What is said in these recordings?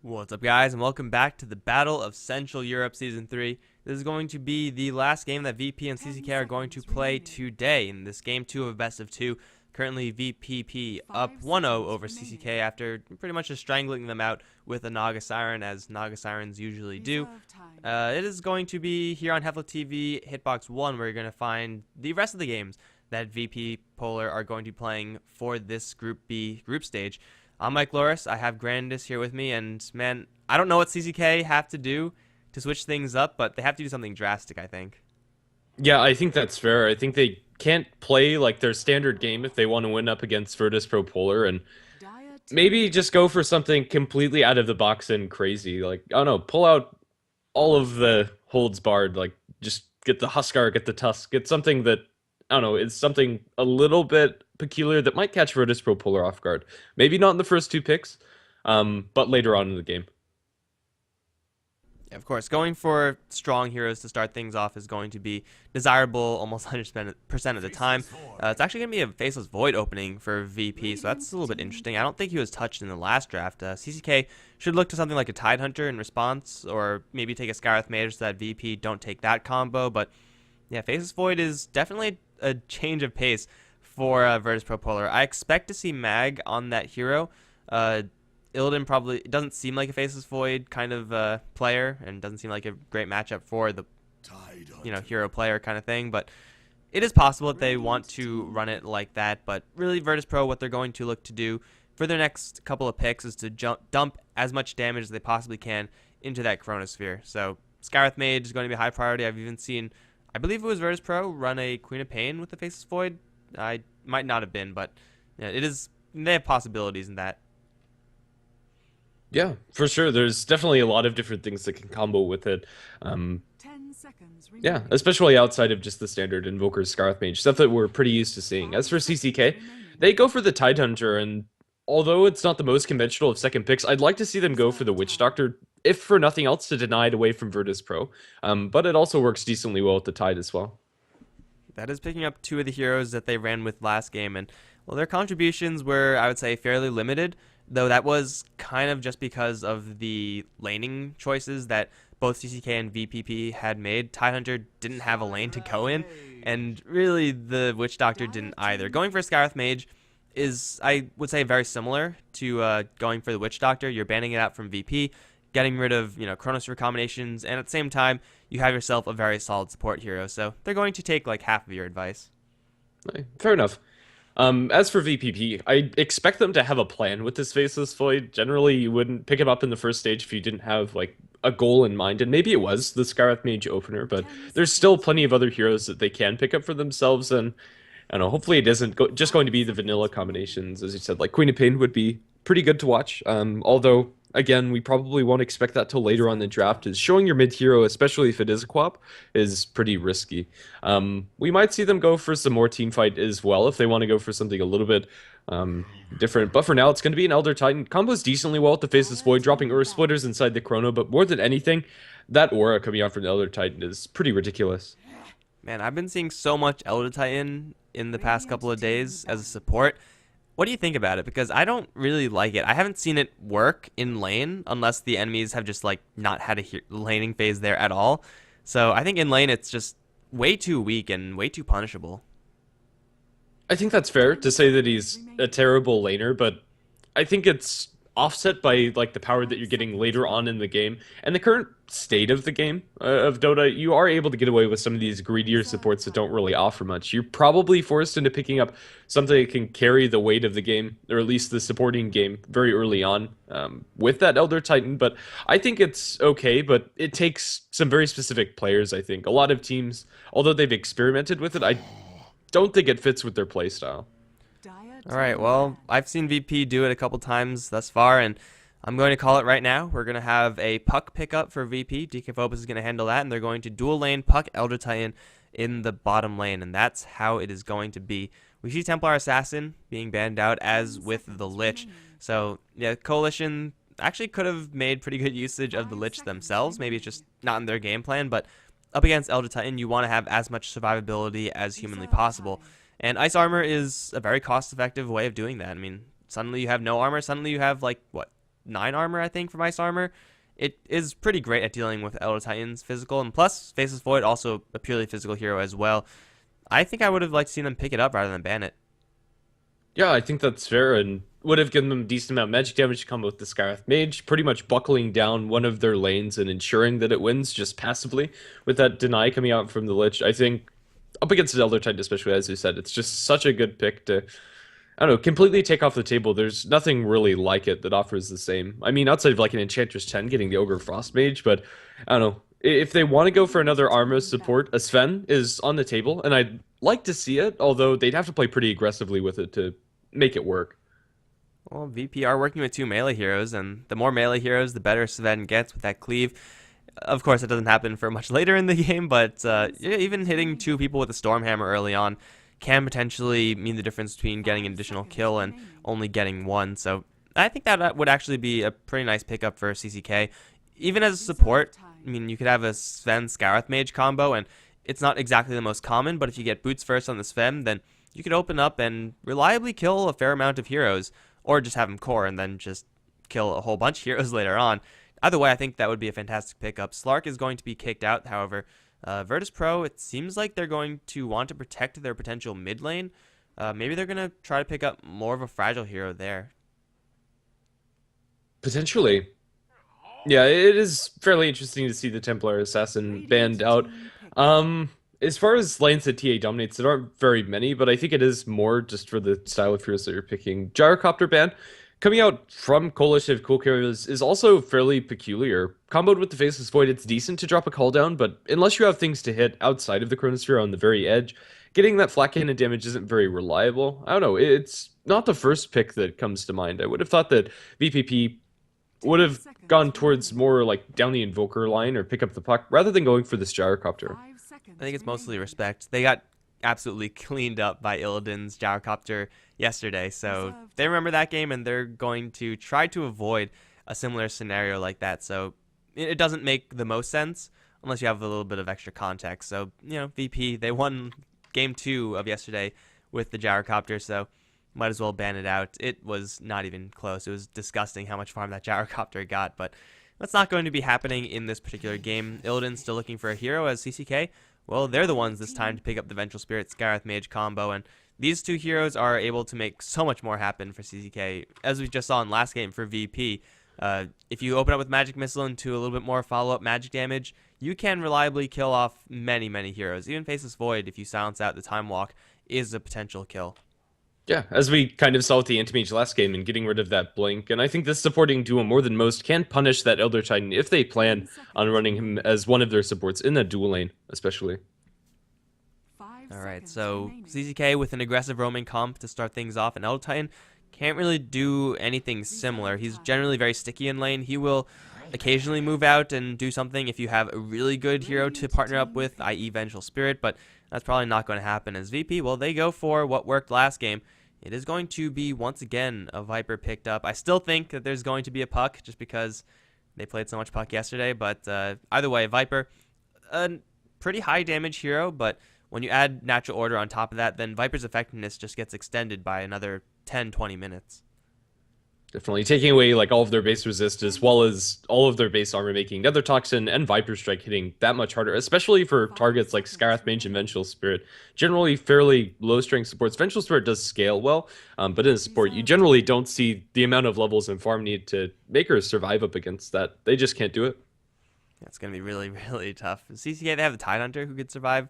What's up, guys, and welcome back to the Battle of Central Europe Season 3. This is going to be the last game that VP and CCK are going to play today in this Game 2 of Best of 2. Currently, VPP up 1-0 over CCK after pretty much just strangling them out with a Naga Siren, as Naga Sirens usually do. It is going to be here on HeflaTV Hitbox 1 where you're going to find the rest of the games that VP Polar are going to be playing for this Group B group stage. I'm Mike Loris. I have Grandis here with me, and man, I don't know what CCK have to do to switch things up, but they have to do something drastic, I think. Yeah, I think that's fair. I think they can't play like their standard game if they want to win up against Virtus Pro Polar, and maybe just go for something completely out of the box and crazy. Like, I don't know, pull out all of the holds barred, like just get the Huskar, get the Tusk, get something that, I don't know, it's something a little bit peculiar that might catch Virtus Pro Polar off guard. Maybe not in the first two picks, but later on in the game. Of course, going for strong heroes to start things off is going to be desirable almost 100% of the time. It's actually going to be a Faceless Void opening for VP, so that's a little bit interesting. I don't think he was touched in the last draft. CCK should look to something like a Tidehunter in response, or maybe take a Skywrath Mage so that VP don't take that combo, but yeah, Faceless Void is definitely a change of pace for Virtus Pro Polar. I expect to see Mag on that hero. Illidan probably doesn't seem like a Faceless Void kind of player, and doesn't seem like a great matchup for the hero player kind of thing, but it is possible that they want to run it like that. But really, Virtus Pro, what they're going to look to do for their next couple of picks is to dump as much damage as they possibly can into that Chronosphere. So Skywrath Mage is going to be a high priority. I've even seen, I believe it was Virtus Pro, run a Queen of Pain with the Faceless Void. I might not have been, but yeah, it is. They have possibilities in that. Yeah, for sure. There's definitely a lot of different things that can combo with it. Yeah, especially outside of just the standard Invoker Scarth Mage, stuff that we're pretty used to seeing. As for CCK, they go for the Tidehunter, and although it's not the most conventional of second picks, I'd like to see them go for the Witch Doctor, if for nothing else, to deny it away from Virtus Pro. But it also works decently well with the Tide as well. That is picking up two of the heroes that they ran with last game, and well, their contributions were, I would say, fairly limited, though that was kind of just because of the laning choices that both CCK and VPP had made. Tidehunter didn't have a lane to go in, and really the Witch Doctor didn't either. Going for a Skywrath Mage is, I would say, very similar to going for the Witch Doctor. You're banning it out from VP, getting rid of Chronosphere combinations, and at the same time, you have yourself a very solid support hero. So they're going to take like half of your advice. Fair enough. As for VPP, I expect them to have a plan with this Faceless Void. Generally, you wouldn't pick him up in the first stage if you didn't have like a goal in mind, and maybe it was the Skywrath Mage opener, but there's still plenty of other heroes that they can pick up for themselves, and I don't know, hopefully it isn't just going to be the vanilla combinations. As you said, like Queen of Pain would be pretty good to watch, although again, we probably won't expect that till later on in the draft, is showing your mid hero, especially if it is a co-op, is pretty risky. We might see them go for some more team fight as well if they want to go for something a little bit different. But for now, it's going to be an Elder Titan. Combos decently well with the Faceless Void, dropping Earth Splitters inside the Chrono, but more than anything, that aura coming out from the Elder Titan is pretty ridiculous. Man, I've been seeing so much Elder Titan in the past couple of days as a support. What do you think about it? Because I don't really like it. I haven't seen it work in lane unless the enemies have just like not had a laning phase there at all. So I think in lane it's just way too weak and way too punishable. I think that's fair to say that he's a terrible laner, but I think it's offset by like the power that you're getting later on in the game and the current state of the game of Dota. You are able to get away with some of these greedier supports that don't really offer much. You're probably forced into picking up something that can carry the weight of the game, or at least the supporting game, very early on with that Elder Titan. But I think it's okay, but it takes some very specific players. I think a lot of teams, although they've experimented with it, I don't think it fits with their playstyle. All right, well, I've seen VP do it a couple times thus far, and I'm going to call it right now. We're going to have a Puck pickup for VP. DK Phobos is going to handle that, and they're going to dual lane Puck Elder Titan in the bottom lane, and that's how it is going to be. We see Templar Assassin being banned out, as with the Lich. So, yeah, Coalition actually could have made pretty good usage of the Lich themselves. Maybe it's just not in their game plan, but up against Elder Titan, you want to have as much survivability as humanly possible. And Ice Armor is a very cost-effective way of doing that. I mean, suddenly you have no armor. Suddenly you have, like, what, 9 armor, I think, from Ice Armor. It is pretty great at dealing with Elder Titan's physical, and plus, Faceless Void, also a purely physical hero as well. I think I would have liked to see them pick it up rather than ban it. Yeah, I think that's fair, and would have given them a decent amount of magic damage to come with the Scarif Mage, pretty much buckling down one of their lanes and ensuring that it wins just passively. With that deny coming out from the Lich, I think up against the Elder Titan, especially as you said, it's just such a good pick to, I don't know, completely take off the table. There's nothing really like it that offers the same. I mean, outside of like an Enchantress 10 getting the Ogre Frost Mage, but I don't know. If they want to go for another Armor support, a Sven is on the table, and I'd like to see it, although they'd have to play pretty aggressively with it to make it work. Well, VP are working with 2 melee heroes, and the more melee heroes, the better Sven gets with that cleave. Of course, it doesn't happen for much later in the game, but yeah, even hitting 2 people with a Stormhammer early on can potentially mean the difference between getting an additional kill and only getting 1. So I think that would actually be a pretty nice pickup for CCK. Even as a support, I mean, you could have a Sven Scarith Mage combo, and it's not exactly the most common, but if you get boots first on the Sven, then you could open up and reliably kill a fair amount of heroes, or just have him core and then just kill a whole bunch of heroes later on. Either way, I think that would be a fantastic pickup. Slark is going to be kicked out, however. Virtus Pro, it seems like they're going to want to protect their potential mid lane. Maybe they're going to try to pick up more of a fragile hero there. Potentially. Yeah, it is fairly interesting to see the Templar Assassin banned out. As far as lanes that TA dominates, there aren't very many, but I think it is more just for the style of heroes that you're picking. Gyrocopter ban, coming out from Coalition of Cool Heroes, is also fairly peculiar. Comboed with the Faceless Void, it's decent to drop a call down, but unless you have things to hit outside of the Chronosphere on the very edge, getting that flat cannon damage isn't very reliable. I don't know, it's not the first pick that comes to mind. I would have thought that VPP would have gone towards more like down the Invoker line or pick up the puck rather than going for this Gyrocopter. I think it's mostly respect. They got absolutely cleaned up by Illidan's Gyrocopter yesterday, so they remember that game and they're going to try to avoid a similar scenario like that. So it doesn't make the most sense unless you have a little bit of extra context. So, you know, VP, they won game 2 of yesterday with the Gyrocopter, so might as well ban it out. It was not even close. It was disgusting how much farm that Gyrocopter got, but that's not going to be happening in this particular game. Illidan's still looking for a hero as CCK. Well, they're the ones this time to pick up the Vengeful Spirit Scarith Mage combo, and these 2 heroes are able to make so much more happen for CCK. As we just saw in last game for VP, if you open up with Magic Missile into a little bit more follow-up magic damage, you can reliably kill off many, many heroes. Even Faceless Void, if you silence out the Time Walk, is a potential kill. Yeah, as we kind of saw with the Anti-Mage last game and getting rid of that blink, and I think this supporting duo more than most can punish that Elder Titan if they plan on running him as one of their supports in that dual lane, especially. Alright, so CCK with an aggressive roaming comp to start things off, and Elder Titan can't really do anything similar. He's generally very sticky in lane. He will occasionally move out and do something if you have a really good hero to partner up with, i.e. Vengeful Spirit, but that's probably not going to happen as VP. Well, they go for what worked last game. It is going to be, once again, a Viper picked up. I still think that there's going to be a Puck just because they played so much Puck yesterday, but either way, Viper, a pretty high damage hero, but when you add Natural Order on top of that, then Viper's effectiveness just gets extended by another 10-20 minutes. Definitely taking away like all of their base resist as well as all of their base armor, making Nether Toxin and Viper Strike hitting that much harder, especially for targets like Scarith Mage and Vengeful Spirit. Generally fairly low strength supports. Vengeful Spirit does scale well, but in a support you generally don't see the amount of levels and farm need to make her survive up against that. They just can't do it. Yeah, it's going to be really, really tough. CCK, they have the Tidehunter who could survive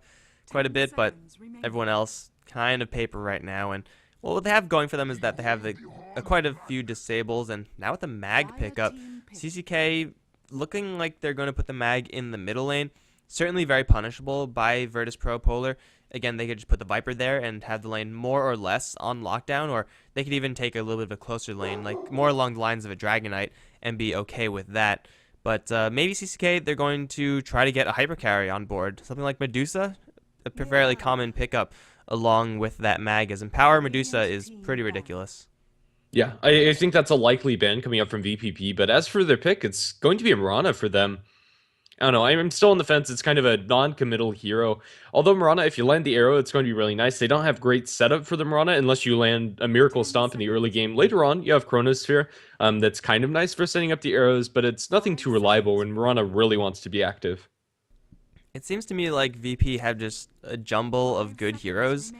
quite a bit, but everyone else kind of paper right now, and what they have going for them is that they have quite a few disables, and now with the mag pickup, CCK looking like they're going to put the mag in the middle lane. Certainly very punishable by Virtus Pro Polar. Again, they could just put the Viper there and have the lane more or less on lockdown, or they could even take a little bit of a closer lane, like more along the lines of a Dragonite, and be okay with that. But maybe CCK, they're going to try to get a Hyper Carry on board. Something like Medusa, a fairly common pickup along with that mag, as Empower Medusa is pretty ridiculous. Yeah, I think that's a likely ban coming up from VPP, but as for their pick, it's going to be a Mirana for them. I don't know. I'm still on the fence. It's kind of a non-committal hero. Although Mirana, if you land the arrow, it's going to be really nice. They don't have great setup for the Mirana unless you land a Miracle Stomp in the early game. Later on, you have Chronosphere. That's kind of nice for setting up the arrows, but it's nothing too reliable when Mirana really wants to be active. It seems to me like VP have just a jumble of good heroes.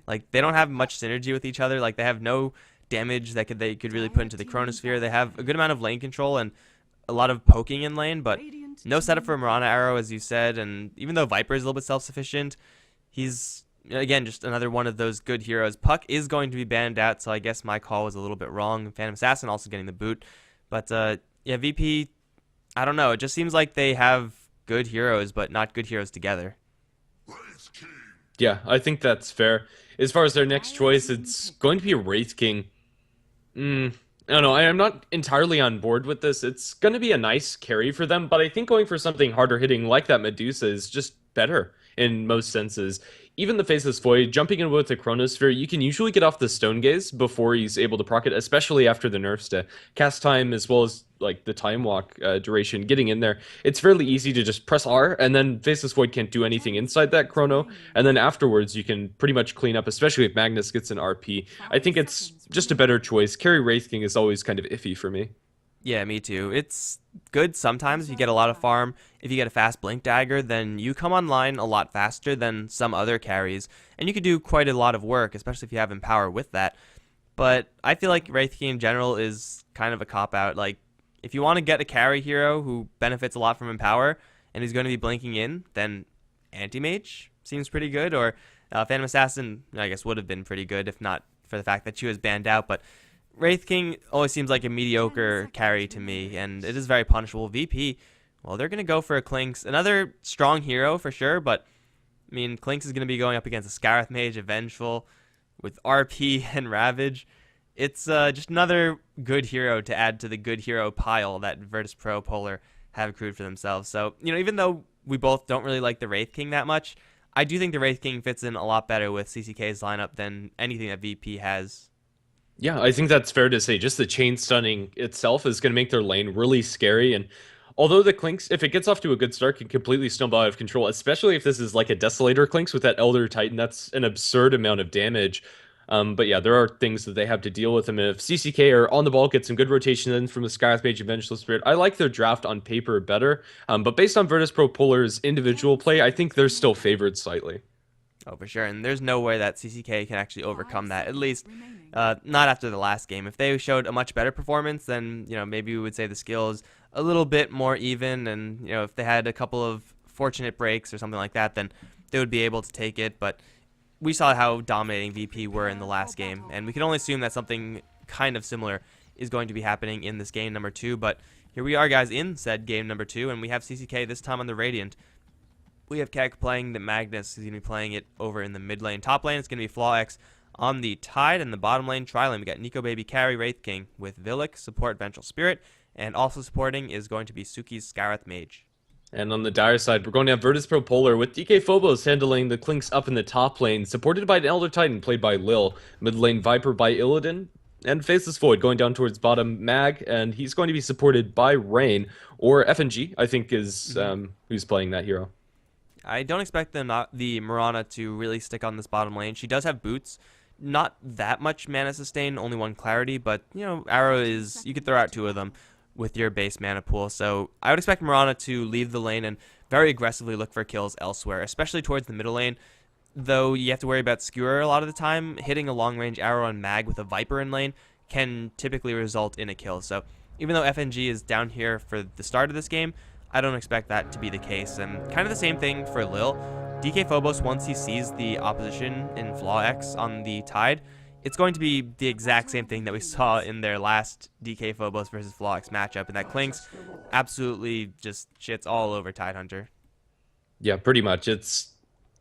Like they don't have much synergy with each other. Like they have no damage that they could really put into the Chronosphere. They have a good amount of lane control and a lot of poking in lane, but no setup for Mirana Arrow, as you said. And even though Viper is a little bit self-sufficient, he's again just another one of those good heroes. Puck is going to be banned out, so I guess my call was a little bit wrong. Phantom Assassin also getting the boot, but yeah, VP. I don't know. It just seems like they have good heroes, but not good heroes together. Yeah, I think that's fair. As far as their next choice, it's going to be a Wraith King. I don't know. I am not entirely on board with this. It's going to be a nice carry for them, but I think going for something harder hitting like that Medusa is just better in most senses. Even the Faceless Void, jumping in with the Chronosphere, you can usually get off the Stone Gaze before he's able to proc it, especially after the nerfs to cast time as well as like the time walk duration. Getting in there, it's fairly easy to just press R, and then Faceless Void can't do anything inside that Chrono, and then afterwards you can pretty much clean up, especially if Magnus gets an RP. I think it's just a better choice. Carry Wraith King is always kind of iffy for me. Yeah, me too. It's good sometimes if you get a lot of farm. If you get a fast Blink Dagger, then you come online a lot faster than some other carries, and you could do quite a lot of work, especially if you have Empower with that. But I feel like Wraith King in general is kind of a cop-out. Like, if you want to get a carry hero who benefits a lot from Empower, and who's going to be blinking in, then Anti-Mage seems pretty good, or Phantom Assassin, I guess, would have been pretty good, if not for the fact that she was banned out, but Wraith King always seems like a mediocre carry to me, and it is very punishable. VP, well, they're going to go for a Clinks. Another strong hero for sure, but, I mean, Clinks is going to be going up against a Scarith Mage, a Vengeful, with RP and Ravage. It's just another good hero to add to the good hero pile that Virtus Pro Polar have accrued for themselves. So, even though we both don't really like the Wraith King that much, I do think the Wraith King fits in a lot better with CCK's lineup than anything that VP has. Yeah, I think that's fair to say. Just the chain stunning itself is going to make their lane really scary. And although the Clinks, if it gets off to a good start, can completely snowball out of control, especially if this is like a Desolator Clinks with that Elder Titan, that's an absurd amount of damage. But yeah, there are things that they have to deal with. And if CCK are on the ball, get some good rotation in from the Scarith Mage and Vengeful Spirit, I like their draft on paper better. But based on Virtus Pro Polar's individual play, I think they're still favored slightly. Oh, for sure. And there's no way that CCK can actually overcome that, at least not after the last game. If they showed a much better performance, then, maybe we would say the skill is a little bit more even. And, if they had a couple of fortunate breaks or something like that, then they would be able to take it. But we saw how dominating VP were in the last game. And we can only assume that something kind of similar is going to be happening in this game number 2. But here we are, guys, in said game number 2. And we have CCK this time on the Radiant. We have Keck playing the Magnus. He's going to be playing it over in the mid lane. Top lane, it's going to be FlawX on the Tide, and the bottom lane, tri-lane. We got Nico Baby carry Wraith King with Villic, support Vengeful Spirit, and also supporting is going to be Suki's Scarith Mage. And on the dire side, we're going to have Virtus Pro Polar with DK Phobos handling the Clinks up in the top lane, supported by an Elder Titan played by Lil, mid lane Viper by Illidan, and Faceless Void going down towards bottom Mag, and he's going to be supported by Rain, or FNG, I think is who's playing that hero. I don't expect the Mirana to really stick on this bottom lane. She does have boots. Not that much mana sustain, only 1 clarity, but, Arrow is, you could throw out 2 of them with your base mana pool. So I would expect Mirana to leave the lane and very aggressively look for kills elsewhere, especially towards the middle lane. Though you have to worry about Skewer a lot of the time, hitting a long-range arrow on Mag with a Viper in lane can typically result in a kill. So even though FNG is down here for the start of this game, I don't expect that to be the case. And kind of the same thing for Lil. DK Phobos, once he sees the opposition in FlawX on the Tide, it's going to be the exact same thing that we saw in their last DK Phobos versus FlawX matchup, and that Clinks absolutely just shits all over Tidehunter. Yeah, pretty much. It's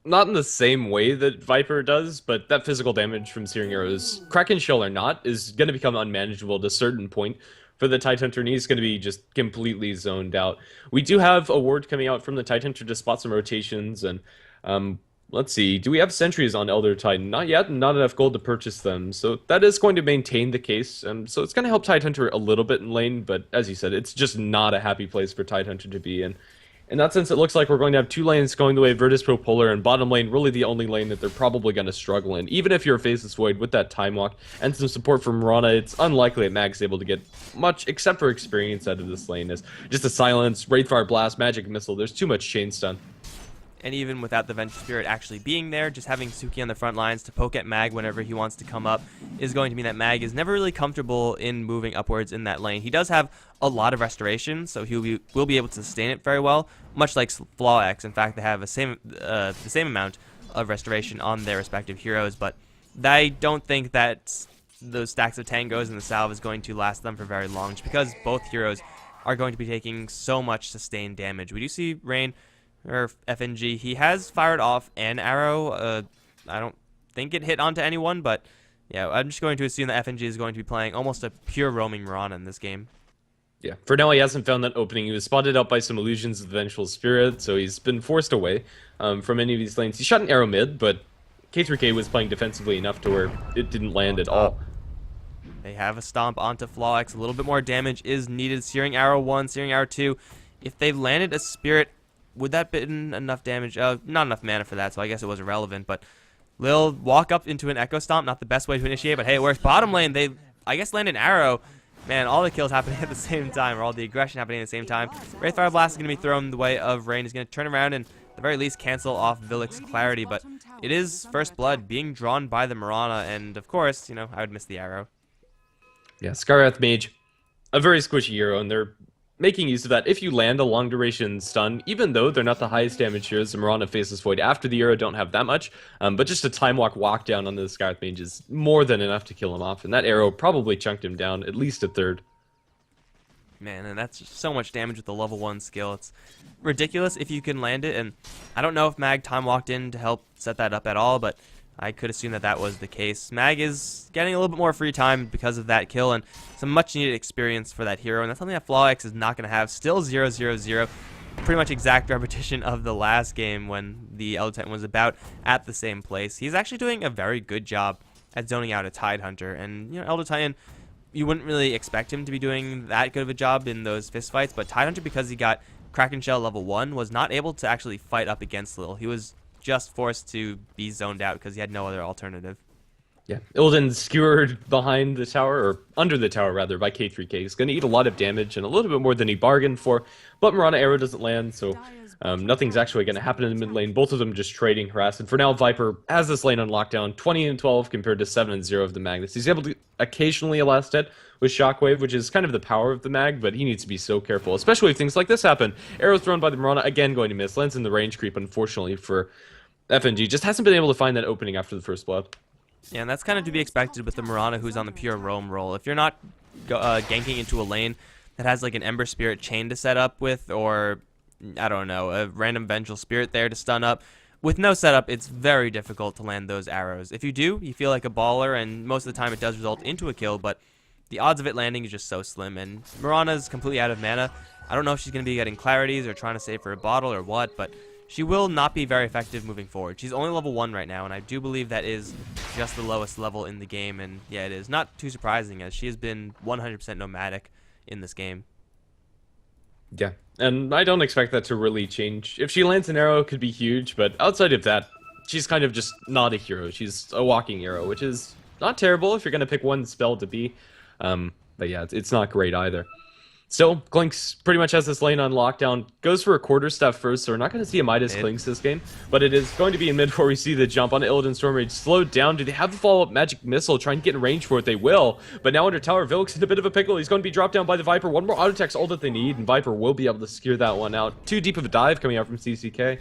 not in the same way that Viper does, but that physical damage from Searing Arrows, Kraken Shell or not, is going to become unmanageable at a certain point for the Tidehunter, and he's going to be just completely zoned out. We do have a ward coming out from the Tidehunter to spot some rotations, and let's see, do we have sentries on Elder Titan? Not yet, not enough gold to purchase them, so that is going to maintain the case, and so it's going to help Tidehunter a little bit in lane, but as you said, it's just not a happy place for Tidehunter to be in. in that sense, it looks like we're going to have two lanes going the way of Virtus Pro Polar, and bottom lane really the only lane that they're probably going to struggle in. Even if you're a Faceless Void with that Time Walk and some support from Mirana, it's unlikely that Mag's able to get much, except for experience, out of this lane. As just a Silence, Wraithfire Blast, Magic Missile, there's too much chain stun. And even without the Vengeful Spirit actually being there, just having Suki on the front lines to poke at Mag whenever he wants to come up is going to mean that Mag is never really comfortable in moving upwards in that lane. He does have a lot of restoration, so will be able to sustain it very well, much like FlawX. In fact, they have the same amount of restoration on their respective heroes, but I don't think that those stacks of tangos and the salve is going to last them for very long, just because both heroes are going to be taking so much sustained damage. We do see Rain, or FNG, he has fired off an arrow. I don't think it hit onto anyone, but yeah, I'm just going to assume that FNG is going to be playing almost a pure roaming Mirana in this game. Yeah, for now he hasn't found that opening. He was spotted out by some illusions of the Vengeful Spirit, so he's been forced away from any of these lanes. He shot an arrow mid, but K3K was playing defensively enough to where it didn't land at all. They have a stomp onto FlawX. A little bit more damage is needed. Searing Arrow 1, Searing Arrow 2. If they've landed a Spirit, would that been enough damage? Not enough mana for that, so I guess it was irrelevant. But Lil walk up into an Echo Stomp. Not the best way to initiate, but hey, it works. Bottom lane, they, I guess, land an arrow. Man, all the kills happening at the same time, or all the aggression happening at the same time. Wraithfire Blast is going to be thrown the way of Rain. He's going to turn around and, at the very least, cancel off Villick's Clarity. But it is First Blood being drawn by the Mirana, and of course, you know, I would miss the arrow. Yeah, Scarrath Mage, a very squishy hero, and they're making use of that. If you land a long duration stun, even though they're not the highest damage heroes, the Mirana Faceless Void after the arrow don't have that much, but just a Time Walk down on the Scarrath Mage is more than enough to kill him off, and that arrow probably chunked him down at least a third. Man, and that's just so much damage with the level 1 skill. It's ridiculous if you can land it, and I don't know if Mag Time Walked in to help set that up at all, but I could assume that that was the case. Mag is getting a little bit more free time because of that kill and some much needed experience for that hero, and that's something that FlawX is not going to have. Still 0-0-0. Pretty much exact repetition of the last game when the Elder Titan was about at the same place. He's actually doing a very good job at zoning out a Tidehunter, and you know, Elder Titan, you wouldn't really expect him to be doing that good of a job in those fistfights, but Tidehunter, because he got Kraken Shell level 1, was not able to actually fight up against Lil. He was just forced to be zoned out because he had no other alternative. Yeah, Illidan skewered behind the tower, or under the tower rather, by K3K. He's going to eat a lot of damage and a little bit more than he bargained for, but Mirana Arrow doesn't land, so nothing's actually going to happen in the mid lane. Both of them just trading, harass, and for now Viper has this lane on lockdown, 20-12 compared to 7-0 of the Magnus. He's able to occasionally last hit with Shockwave, which is kind of the power of the Mag, but he needs to be so careful, especially if things like this happen. Arrow thrown by the Mirana, again going to miss, lands in the range creep, unfortunately for FNG. Just hasn't been able to find that opening after the first blood. Yeah, and that's kind of to be expected with the Mirana who's on the pure roam role. If you're not ganking into a lane that has like an Ember Spirit chain to set up with, or I don't know, a random Vengeful Spirit there to stun up, with no setup, it's very difficult to land those arrows. If you do, you feel like a baller, and most of the time it does result into a kill, but the odds of it landing is just so slim, and Mirana's completely out of mana. I don't know if she's going to be getting clarities or trying to save for a bottle or what, but she will not be very effective moving forward. She's only level 1 right now, and I do believe that is just the lowest level in the game, and yeah, it is. Not too surprising, as she has been 100% nomadic in this game. Yeah, and I don't expect that to really change. If she lands an arrow, it could be huge, but outside of that, she's kind of just not a hero. She's a walking arrow, which is not terrible if you're going to pick one spell to be. But yeah, it's not great either. Still, Klinks pretty much has this lane on lockdown. Goes for a quarter step first, so we're not going to see a Midas Klinks this game. But it is going to be in mid where we see the jump on Illidan Stormrage slowed down. Do they have the follow-up Magic Missile? Try and get in range for it. They will. But now under tower, Villick's in a bit of a pickle. He's going to be dropped down by the Viper. One more auto attack's all that they need, and Viper will be able to secure that one out. Too deep of a dive coming out from CCK.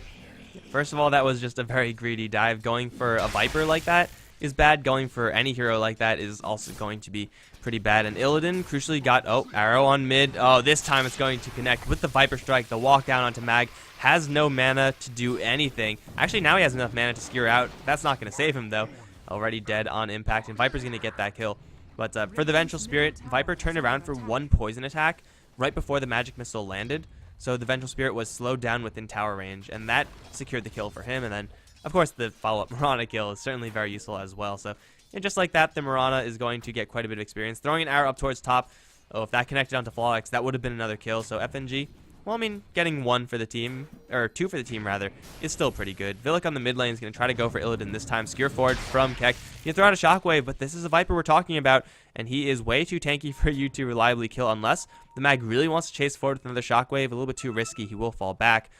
First of all, that was just a very greedy dive. Going for a Viper like that is bad. Going for any hero like that is also going to be pretty bad. And Illidan crucially got, arrow on mid. Oh, this time it's going to connect with the Viper Strike. The walk down onto Mag has no mana to do anything. Actually, now he has enough mana to skewer out. That's not going to save him, though. Already dead on impact, and Viper's going to get that kill. But for the Vengeful Spirit, Viper turned around for one poison attack right before the Magic Missile landed. So the Vengeful Spirit was slowed down within tower range, and that secured the kill for him. And then, of course, the follow-up Mirana kill is certainly very useful as well. So, and just like that, the Mirana is going to get quite a bit of experience. Throwing an arrow up towards top. Oh, if that connected onto FlawX, that would have been another kill. So FNG well, I mean, getting 1 for the team, or 2 for the team rather, is still pretty good. Villic on the mid lane is going to try to go for Illidan this time. Skewer forward from Keck. He can throw out a shockwave, but this is a Viper we're talking about, and he is way too tanky for you to reliably kill unless the mag really wants to chase forward with another shockwave. A little bit too risky. He will fall back.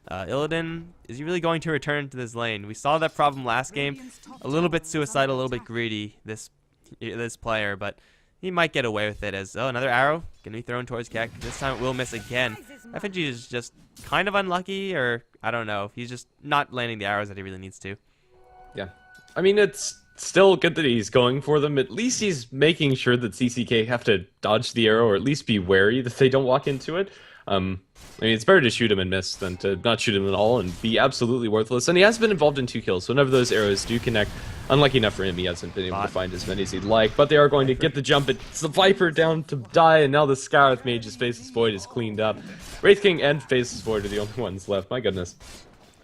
Illidan, is he really going to return to this lane? We saw that problem last game. A little bit suicidal, a little bit greedy, this player, but he might get away with it as, oh, another arrow going to be thrown towards Keck. This time it will miss again. FNG is just kind of unlucky, or I don't know. He's just not landing the arrows that he really needs to. Yeah. I mean, it's still good that he's going for them. At least he's making sure that CCK have to dodge the arrow, or at least be wary that they don't walk into it. I mean, it's better to shoot him and miss than to not shoot him at all and be absolutely worthless. And he has been involved in 2 kills, so whenever those arrows do connect, unlucky enough for him, he hasn't been able to find as many as he'd like. But they are going to get the jump. It's the Viper down to die, and now the Scarlet Mage's Faceless Void is cleaned up. Wraith King and Faceless Void are the only ones left. My goodness.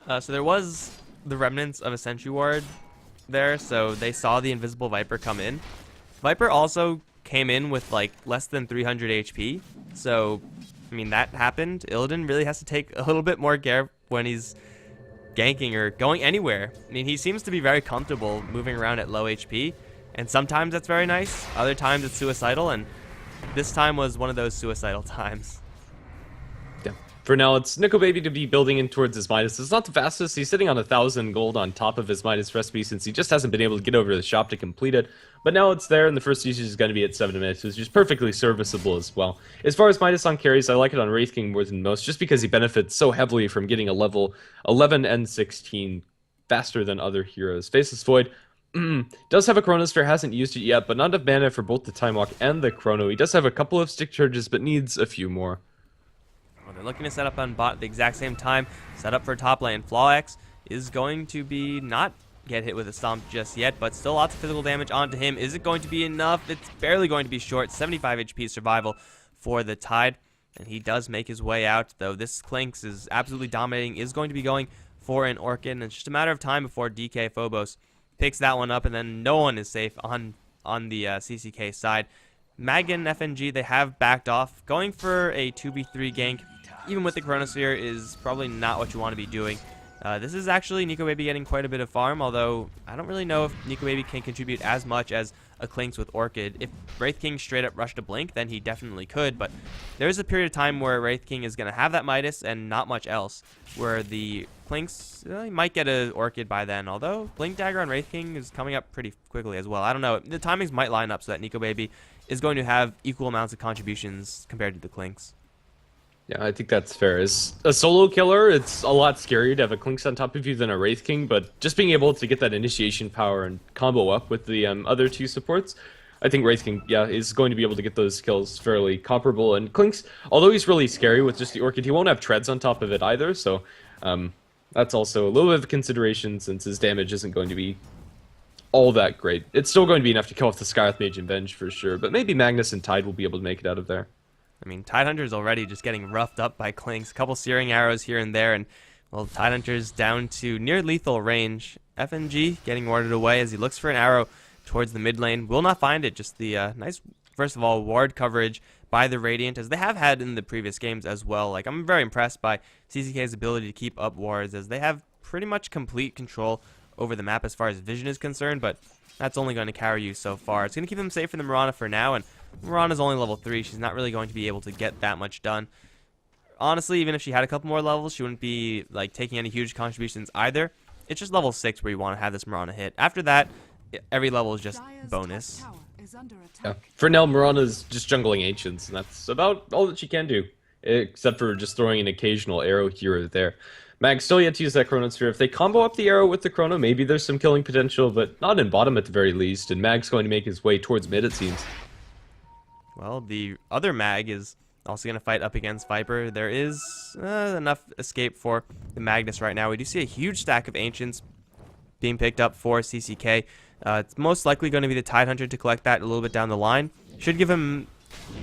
So there was the remnants of a Sentry Ward there, so they saw the Invisible Viper come in. Viper also came in with like less than 300 HP, so I mean, that happened. Illidan really has to take a little bit more care when he's ganking or going anywhere. I mean, he seems to be very comfortable moving around at low HP, and sometimes that's very nice. Other times it's suicidal, and this time was one of those suicidal times. Yeah. For now, it's Nickel Baby to be building in towards his Midas. It's not the fastest. He's sitting on 1,000 gold on top of his Midas recipe since he just hasn't been able to get over to the shop to complete it. But now it's there, and the first usage is going to be at 7 minutes, which is perfectly serviceable as well. As far as Midas on carries, I like it on Wraith King more than most, just because he benefits so heavily from getting a level 11 and 16 faster than other heroes. Faceless Void does have a Chronosphere, hasn't used it yet, but not enough mana for both the Time Walk and the Chrono. He does have a couple of stick charges, but needs a few more. Well, they're looking to set up on bot at the exact same time. Set up for top lane. FlawX is going to be not get hit with a stomp just yet, but still lots of physical damage onto him. Is it going to be enough? It's barely going to be short. 75 HP survival for the Tide, and he does make his way out, though this Clinks is absolutely dominating, is going to be going for an Orchid, and it's just a matter of time before DK Phobos picks that one up, and then no one is safe on the CCK side. Mag and FNG, they have backed off. Going for a 2v3 gank, even with the Chronosphere, is probably not what you want to be doing. This is actually Nico Baby getting quite a bit of farm, although I don't really know if Nico Baby can contribute as much as a Clinks with Orchid. If Wraith King straight up rushed a Blink, then he definitely could, but there's a period of time where Wraith King is going to have that Midas and not much else, where the Clinks he might get an Orchid by then, although Blink Dagger on Wraith King is coming up pretty quickly as well. I don't know. The timings might line up so that Nico Baby is going to have equal amounts of contributions compared to the Clinks. Yeah, I think that's fair. As a solo killer, it's a lot scarier to have a Clinks on top of you than a Wraith King, but just being able to get that initiation power and combo up with the other 2 supports, I think Wraith King, yeah, is going to be able to get those kills fairly comparable. And Clinks, although he's really scary with just the Orchid, he won't have treads on top of it either, so that's also a little bit of a consideration since his damage isn't going to be all that great. It's still going to be enough to kill off the Scarlet Mage and Venge for sure, but maybe Magnus and Tide will be able to make it out of there. I mean, Tidehunter's already just getting roughed up by Clinks. A couple searing arrows here and there, and, well, Tidehunter's down to near lethal range. FNG getting warded away as he looks for an arrow towards the mid lane. Will not find it. Just the nice, first of all, ward coverage by the Radiant, as they have had in the previous games as well. Like, I'm very impressed by CCK's ability to keep up wards, as they have pretty much complete control over the map as far as vision is concerned, but that's only going to carry you so far. It's going to keep them safe from the Mirana for now, and Mirana's only level 3. She's not really going to be able to get that much done. Honestly, even if she had a couple more levels, she wouldn't be like taking any huge contributions either. It's just level 6 where you want to have this Mirana hit. After that, every level is just bonus. Yeah. For now, Mirana's just jungling Ancients, and that's about all that she can do, except for just throwing an occasional arrow here or there. Mag still yet to use that Chronosphere. If they combo up the arrow with the Chrono, maybe there's some killing potential, but not in bottom at the very least, and Mag's going to make his way towards mid, it seems. Well, the other Mag is also going to fight up against Viper. There is enough escape for the Magnus right now. We do see a huge stack of Ancients being picked up for CCK. It's most likely going to be the Tidehunter to collect that a little bit down the line. Should give him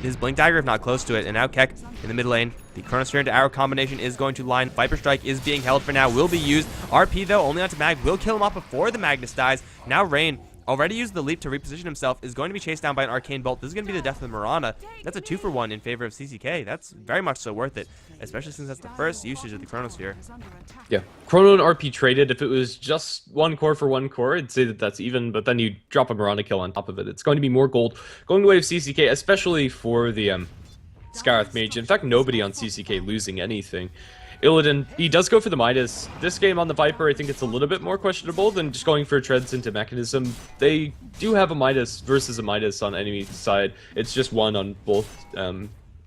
his Blink Dagger, if not close to it. And now Keck in the mid lane. The Chronosphere into Arrow combination is going to line. Viper Strike is being held for now. Will be used. RP, though, only onto Mag. Will kill him off before the Magnus dies. Now Rain already used the leap to reposition himself, is going to be chased down by an Arcane Bolt. This is going to be the death of the Mirana. That's a 2-for-1 in favor of CCK. That's very much so worth it, especially since that's the first usage of the Chronosphere. Yeah, Chrono and RP traded. If it was just 1 core for 1 core, I'd say that that's even, but then you drop a Mirana kill on top of it. It's going to be more gold going the way of CCK, especially for the Scarith Mage. In fact, nobody on CCK losing anything. Illidan, he does go for the Midas. This game on the Viper, I think it's a little bit more questionable than just going for treads into Mechanism. They do have a Midas versus a Midas on enemy side. It's just one on both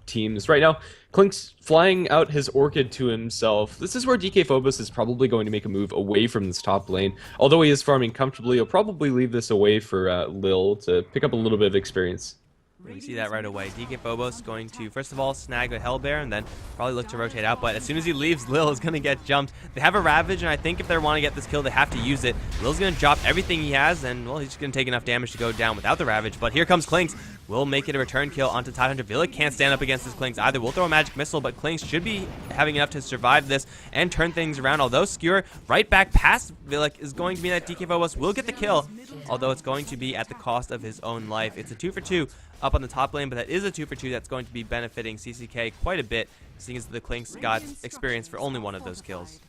teams. Right now, Klink's flying out his Orchid to himself. This is where DK Phobos is probably going to make a move away from this top lane. Although he is farming comfortably, he'll probably leave this away for Lil to pick up a little bit of experience. We see that right away. DK Phobos going to, first of all, snag a Hellbear and then probably look to rotate out. But as soon as he leaves, Lil is going to get jumped. They have a Ravage, and I think if they want to get this kill, they have to use it. Lil's going to drop everything he has, and, well, he's just going to take enough damage to go down without the Ravage. But here comes Klinks. Will make it a return kill onto Tidehunter. Villic can't stand up against this Klinks either. We'll throw a Magic Missile, but Klinks should be having enough to survive this and turn things around. Although Skewer right back past Villic is going to be that DK Phobos will get the kill, although it's going to be at the cost of his own life. It's a 2-for-2 up on the top lane, but that is a 2-for-2 that's going to be benefiting CCK quite a bit, seeing as the Klinks got experience for only one of those kills.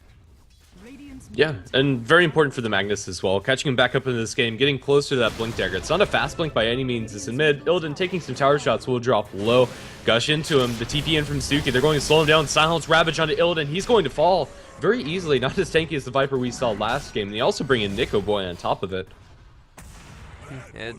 Yeah, and very important for the Magnus as well. Catching him back up into this game, getting closer to that Blink Dagger. It's not a fast blink by any means. It's in mid. Illidan taking some tower shots will drop low. Gush into him. The TP in from Suki. They're going to slow him down. Silence Ravage onto Illidan. He's going to fall very easily. Not as tanky as the Viper we saw last game. And they also bring in Nico Boy on top of it.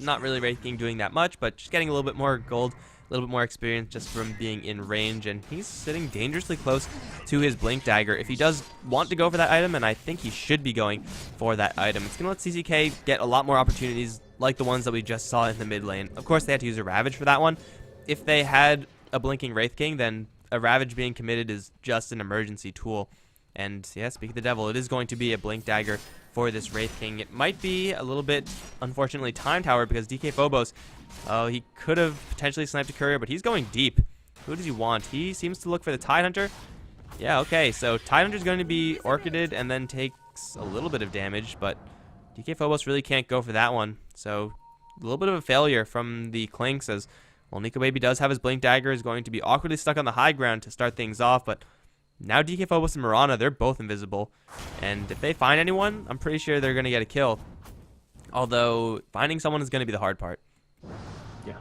Not really Wraith King doing that much, but just getting a little bit more gold, a little bit more experience just from being in range, and he's sitting dangerously close to his Blink Dagger. If he does want to go for that item, and I think he should be going for that item, it's going to let CCK get a lot more opportunities like the ones that we just saw in the mid lane. Of course, they had to use a Ravage for that one. If they had a blinking Wraith King, then a Ravage being committed is just an emergency tool. And yeah, speak of the devil, it is going to be a Blink Dagger for this Wraith King. It might be a little bit, unfortunately, time tower because DK Phobos, he could have potentially sniped a courier, but he's going deep. Who does he want? He seems to look for the Tidehunter. Yeah, okay, so Tidehunter's going to be Orchided and then takes a little bit of damage, but DK Phobos really can't go for that one. So a little bit of a failure from the Klinks as, well, Nico Baby does have his Blink Dagger, is going to be awkwardly stuck on the high ground to start things off, but now DK Phobos and Mirana, they're both invisible. And if they find anyone, I'm pretty sure they're going to get a kill. Although, finding someone is going to be the hard part. Yeah.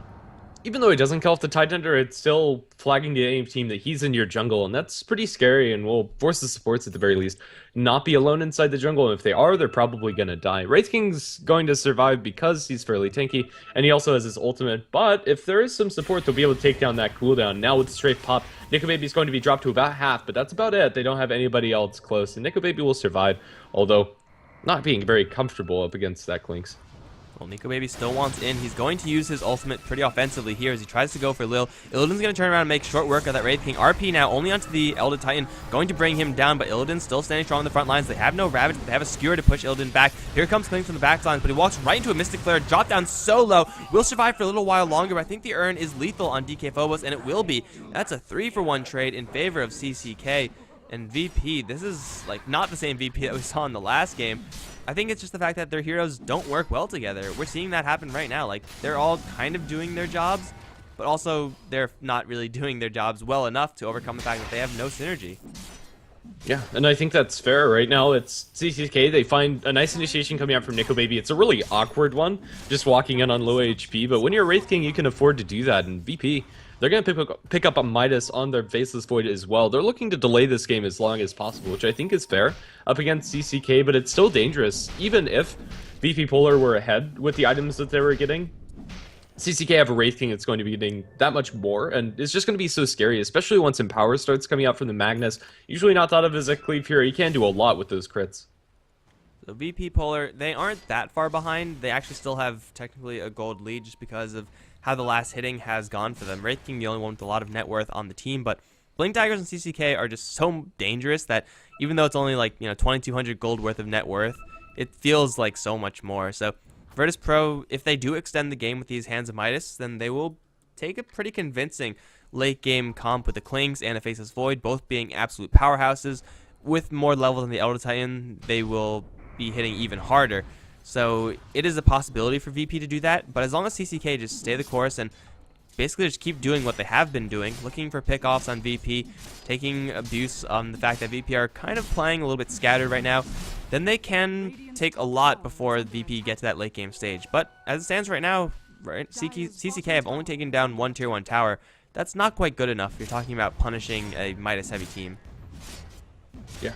Even though he doesn't kill off the Tidehunter, it's still flagging to any team that he's in your jungle, and that's pretty scary, and will force the supports at the very least not be alone inside the jungle, and if they are, they're probably going to die. Wraith King's going to survive because he's fairly tanky, and he also has his ultimate, but if there is some support, they'll be able to take down that cooldown. Now with Strafe Pop, Nico Baby's going to be dropped to about half, but that's about it. They don't have anybody else close, and Nico Baby will survive, although not being very comfortable up against that Klinks. Well, Nico Baby still wants in. He's going to use his ultimate pretty offensively here as he tries to go for Lil. Illidan's going to turn around and make short work of that Wraith King. RP now only onto the Elder Titan, going to bring him down, but Illidan's still standing strong on the front lines. They have no Ravage, but they have a Skewer to push Illidan back. Here comes Klinks from the back lines, but he walks right into a Mystic Flare, drop down so low. Will survive for a little while longer, but I think the Urn is lethal on DK Phobos, and it will be. That's a 3-for-1 trade in favor of CCK. And VP, this is like not the same VP that we saw in the last game. I think it's just the fact that their heroes don't work well together. We're seeing that happen right now. Like, they're all kind of doing their jobs, but also they're not really doing their jobs well enough to overcome the fact that they have no synergy. Yeah, and I think that's fair. Right now, it's CCK. They find a nice initiation coming out from Nico Baby. It's a really awkward one, just walking in on low HP, but when you're Wraith King, you can afford to do that, and VP, they're going to pick up a Midas on their Faceless Void as well. They're looking to delay this game as long as possible, which I think is fair up against CCK, but it's still dangerous. Even if VP Polar were ahead with the items that they were getting, CCK have a Wraith King that's going to be getting that much more, and it's just going to be so scary, especially once Empower starts coming out from the Magnus. Usually not thought of as a cleave hero. You can do a lot with those crits. So VP Polar, they aren't that far behind. They actually still have technically a gold lead just because of how the last hitting has gone for them. Wraith King, the only one with a lot of net worth on the team, but Blink Daggers and CCK are just so dangerous that even though it's only like, 2,200 gold worth of net worth, it feels like so much more. So Virtus Pro, if they do extend the game with these Hands of Midas, then they will take a pretty convincing late game comp with the Klinks and a Faceless Void, both being absolute powerhouses. With more level than the Elder Titan, they will be hitting even harder. So it is a possibility for VP to do that, but as long as CCK just stay the course and basically just keep doing what they have been doing, looking for pickoffs on VP, taking abuse on the fact that VP are kind of playing a little bit scattered right now, then they can take a lot before VP get to that late game stage. But as it stands right now, right, CCK have only taken down one tier 1 tower. That's not quite good enough. You're talking about punishing a Midas heavy team. Yeah.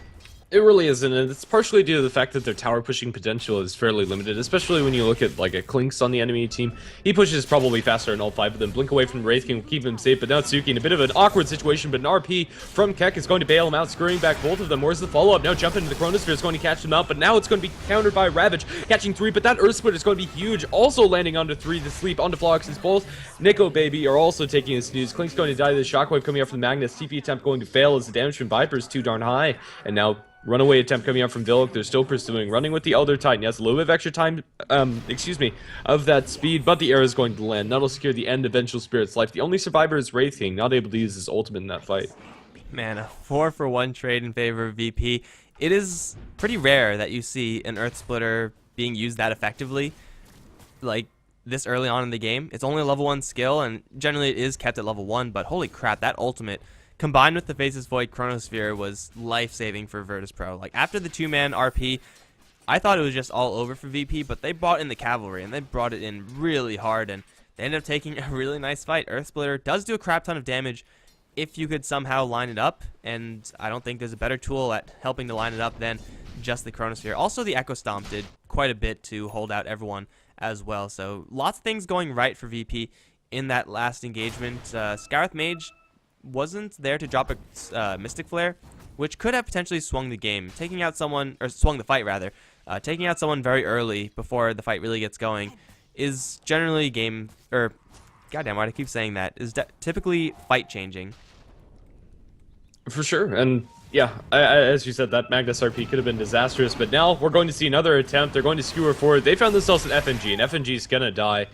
It really isn't, and it's partially due to the fact that their tower pushing potential is fairly limited, especially when you look at like a Klinks on the enemy team. He pushes probably faster than all 5 of them. Blink away from Wraith King will keep him safe, but now Tsuki in a bit of an awkward situation, but an RP from Keck is going to bail him out, screwing back both of them. Where's the follow-up? Now jump into the Chronosphere is going to catch them out, but now it's going to be countered by Ravage, catching 3, but that Earth Split is going to be huge, also landing onto 3 to sleep onto Flox's both. Nico Baby are also taking a snooze. Klink's going to die to the Shockwave coming out from the Magnus. TP attempt going to fail as the damage from Viper is too darn high, and now runaway attempt coming out from Villic. They're still pursuing, running with the Elder Titan. Yes, a little bit of extra time, of that speed, but the arrow is going to land. That'll secure the end of Vengeful Spirit's life. The only survivor is Wraith King, not able to use his ultimate in that fight. Man, a 4-for-1 trade in favor of VP. It is pretty rare that you see an Earth Splitter being used that effectively, like this early on in the game. It's only a level 1 skill, and generally it is kept at level 1, but holy crap, that ultimate combined with the Faceless Void Chronosphere was life-saving for Virtus.pro. Like, after the 2-man RP, I thought it was just all over for VP, but they brought in the cavalry, and they brought it in really hard, and they ended up taking a really nice fight. Earth Splitter does do a crap ton of damage if you could somehow line it up, and I don't think there's a better tool at helping to line it up than just the Chronosphere. Also, the Echo Stomp did quite a bit to hold out everyone as well, so lots of things going right for VP in that last engagement. Scarith Mage wasn't there to drop a Mystic Flare, which could have potentially swung the game, taking out someone, or swung the fight rather. Taking out someone very early before the fight really gets going is generally game, or goddamn, why do I keep saying that? Is typically fight changing. For sure, and yeah, as you said, that Magnus RP could have been disastrous, but now we're going to see another attempt. They're going to skewer forward. They found themselves at FNG, and FNG is gonna die.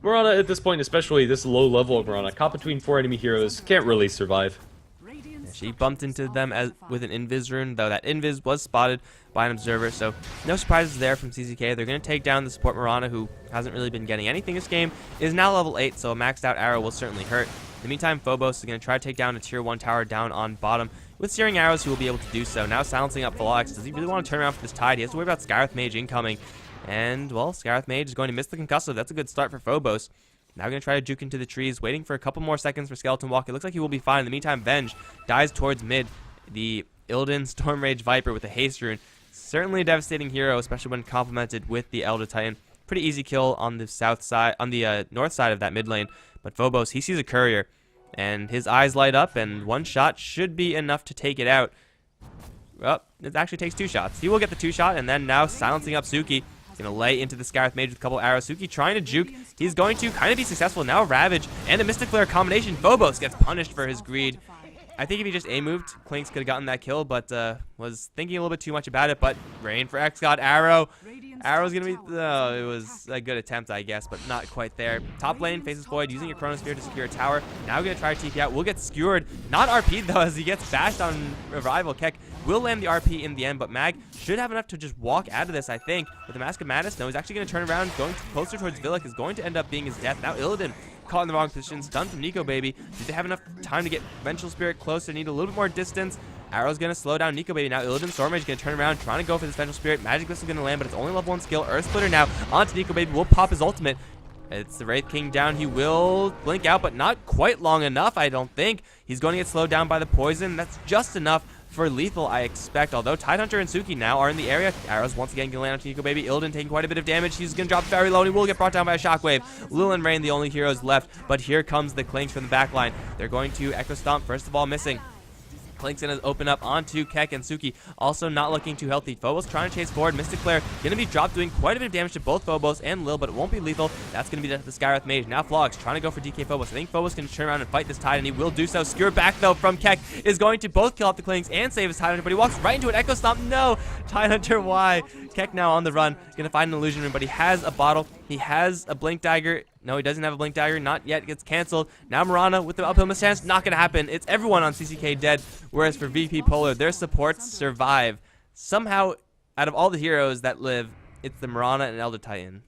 Mirana, at this point, especially this low level of Mirana, caught between 4 enemy heroes, can't really survive. Yeah, she bumped into them with an Invis rune, though that Invis was spotted by an Observer, so no surprises there from CCK. They're going to take down the support Mirana, who hasn't really been getting anything this game, is now level 8, so a maxed out arrow will certainly hurt. In the meantime, Phobos is going to try to take down a tier 1 tower down on bottom. With Searing Arrows, he will be able to do so. Now silencing up Philox. Does he really want to turn around for this tide? He has to worry about Scarith Mage incoming. And, well, Scarith Mage is going to miss the concussive. That's a good start for Phobos. Now going to try to juke into the trees, waiting for a couple more seconds for Skeleton Walk. It looks like he will be fine. In the meantime, Venge dies towards mid. The Illidan Storm Rage Viper with a haste rune. Certainly a devastating hero, especially when complemented with the Elder Titan. Pretty easy kill on the south side, on the north side of that mid lane. But Phobos, he sees a courier, and his eyes light up, and one shot should be enough to take it out. Well, it actually takes 2 shots. He will get the 2 shot, and then now silencing up Suki. He's going to lay into the Scarith Mage with a couple arrows. Suki trying to juke. He's going to kind of be successful. Now Ravage and a Mystic Flare combination. Phobos gets punished for his greed. I think if he just A-moved, Klinks could have gotten that kill, but was thinking a little bit too much about it. But Rain for X got Arrow. Arrow's going to be... it was a good attempt, I guess, but not quite there. Top lane, Faceless Void, using a Chronosphere to secure a tower. Now going to try to TP out. Will get skewered. Not RP'd, though, as he gets bashed on Revival. Keck will land the RP in the end, but Mag should have enough to just walk out of this, I think. With the Mask of Madness, no, he's actually going to turn around. Going closer towards Villic is going to end up being his death. Now Illidan caught in the wrong position. Stun from Nico Baby. Did they have enough time to get Vengeful Spirit close? They need a little bit more distance. Arrow's going to slow down Nico Baby. Now Illidan Stormrage is going to turn around, trying to go for this Vengeful Spirit. Magic Missile going to land, but it's only level 1 skill. Earth Splitter now onto Nico Baby. Will pop his ultimate. It's the Wraith King down. He will blink out, but not quite long enough, I don't think. He's going to get slowed down by the poison. That's just enough for lethal, I expect. Although Tidehunter and Suki now are in the area. Arrows once again going to land onto Nico Baby. Illidan taking quite a bit of damage. He's going to drop very low, and he will get brought down by a Shockwave. Lil and Rain, the only heroes left. But here comes the Klinks from the backline. They're going to Echo Stomp, first of all, missing. Klink's going to open up onto Keck and Suki, also not looking too healthy. Phobos trying to chase forward. Mystic Flare going to be dropped, doing quite a bit of damage to both Phobos and Lil, but it won't be lethal. That's going to be the Scarith Mage. Now Flox trying to go for DK Phobos. I think Phobos can turn around and fight this Tide, and he will do so. Skewer back, though, from Keck is going to both kill off the Klinks and save his Tidehunter, but he walks right into an Echo Stomp. No! Tidehunter, why? Keck now on the run. Going to find an Illusion Rune, but he has a bottle. He has a Blink Dagger. No, he doesn't have a Blink Dagger. Not yet. Gets canceled. Now Mirana with the uphill mischance. Not going to happen. It's everyone on CCK dead. Whereas for VP Polar, their supports survive. Somehow, out of all the heroes that live it's the Mirana and Elder Titan.